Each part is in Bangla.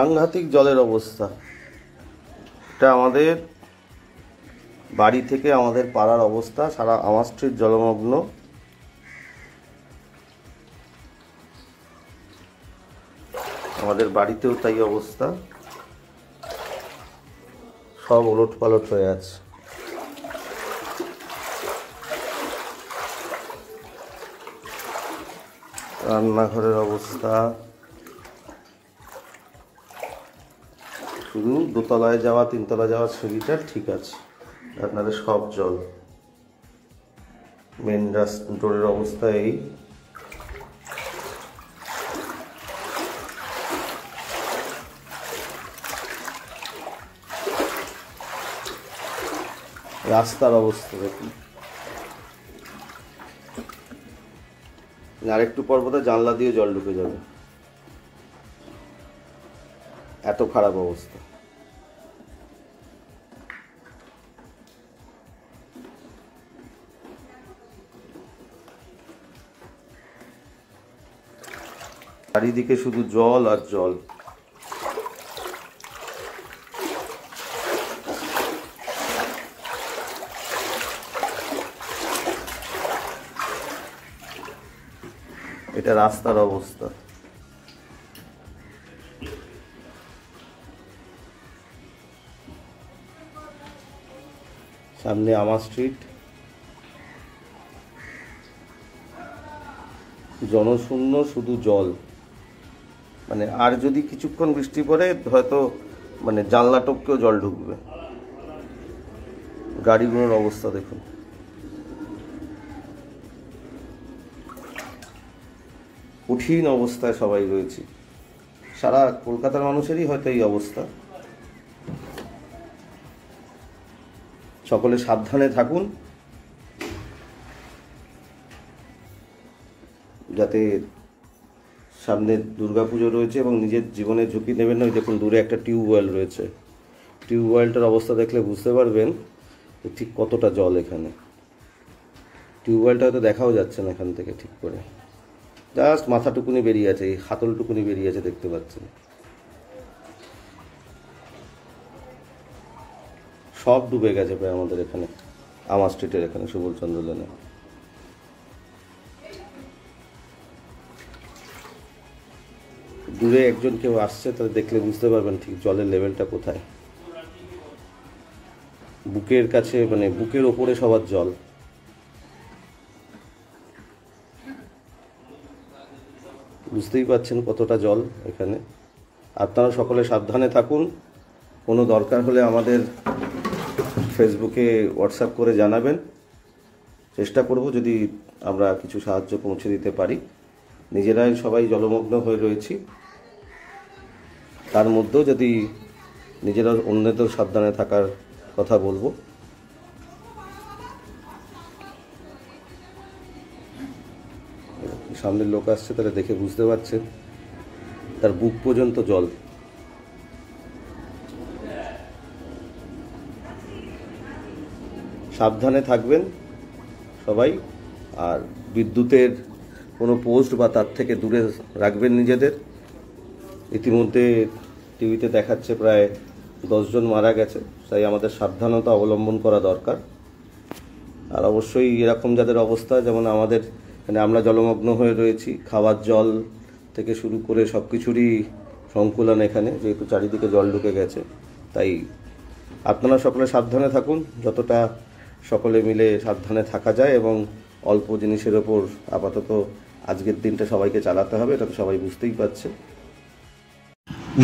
সাংঘাতিক জলের অবস্থা। এটা আমাদের বাড়ি থেকে আমাদের পাড়ার অবস্থা, সারা আমার স্ট্রিট জলমগ্ন। আমাদের বাড়িতেও তাই অবস্থা, সব ওলট পালট হয়ে আছে। রান্নাঘরের অবস্থা, শুধু দোতলায় যাওয়া তিনতলা যাওয়ার সিঁড়িটা ঠিক আছে, আপনাদের সব জল। মেন ডোরের অবস্থা এই। রাস্তার অবস্থা দেখুন, আর একটু পর বোধহয় জানলা দিয়ে জল ঢুকে যাবে, এত খারাপ অবস্থা। চারিদিকে শুধু জল আর জল। এটা রাস্তার অবস্থা। সামনে আমার স্ট্রিট, জনশূন্য, শুধু জল। মানে আর যদি কিছুক্ষণ বৃষ্টি পড়ে হয়তো মানে জানলা টপকেও জল ঢুকবে। গাড়িগুলোর অবস্থা দেখুন, কঠিন অবস্থায় সবাই রয়েছে। সারা কলকাতার মানুষেরই হয়তো এই অবস্থা। সকলে সাবধানে থাকুন, যাতে সামনে দুর্গাপুজো রয়েছে এবং নিজের জীবনের ঝুঁকি নেবেন না। দেখুন দূরে একটা টিউবওয়েল রয়েছে, টিউবওয়েলটার অবস্থা দেখলে বুঝতে পারবেন ঠিক কতটা জল এখানে। টিউবওয়েলটা হয়তো দেখাও যাচ্ছে না এখান থেকে ঠিক করে, জাস্ট মাথাটুকুনি বেরিয়ে আছে, এই হাতলটুকুনি বেরিয়ে আছে, দেখতে পাচ্ছেন। সব ডুবে গেছে প্রায় আমাদের এখানে, আমার স্ট্রিটের এখানে সুবলচন্দ্র লেনে। দূরে একজন কেউ আসছে, তাহলে দেখলে বুঝতে পারবেন ঠিক জলের লেভেলটা কোথায়। বুকের কাছে, মানে বুকের ওপরে সবার জল। বুঝতেই পাচ্ছেন কতটা জল এখানে। আপনারা সকলে সাবধানে থাকুন। কোনো দরকার হলে আমাদের ফেসবুকে হোয়াটসঅ্যাপ করে জানাবেন, চেষ্টা করব যদি আমরা কিছু সাহায্য পৌঁছে দিতে পারি। নিজেরাই সবাই জলমগ্ন হয়ে রয়েছি, তার মধ্যেও যদি নিজেরা অন্যদের সাবধানে থাকার কথা বলবো। সামনের লোক আসছে, তাহলে দেখে বুঝতে পারছেন তার বুক পর্যন্ত জল। সাবধানে থাকবেন সবাই, আর বিদ্যুতের কোনো পোস্ট বা তার থেকে দূরে রাখবেন নিজেদের। ইতিমধ্যে টিভিতে দেখাচ্ছে প্রায় 10 জন মারা গেছে, তাই আমাদের সাবধানতা অবলম্বন করা দরকার। আর অবশ্যই এরকম যাদের অবস্থা, যেমন আমাদের মানে আমরা জলমগ্ন হয়ে রয়েছি, খাওয়ার জল থেকে শুরু করে সব কিছুরই সংকুলন এখানে, যেহেতু চারিদিকে জল ঢুকে গেছে। তাই আপনারা সকলে সাবধানে থাকুন, যতটা সকলে মিলে সাবধানে থাকা যায়, এবং অল্প জিনিসের ওপর আপাতত আজকের দিনটা সবাইকে চালাতে হবে, এটা তো সবাই বুঝতেই পারছে।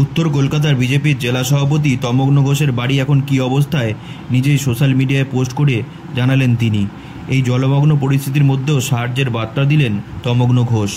উত্তর কলকাতার বিজেপির জেলা সভাপতি তমগ্ন ঘোষের বাড়ি এখন কী অবস্থায় নিজেই সোশ্যাল মিডিয়ায় পোস্ট করে জানালেন তিনি। এই জলমগ্ন পরিস্থিতির মধ্যেও সাহায্যের বার্তা দিলেন তমগ্ন ঘোষ।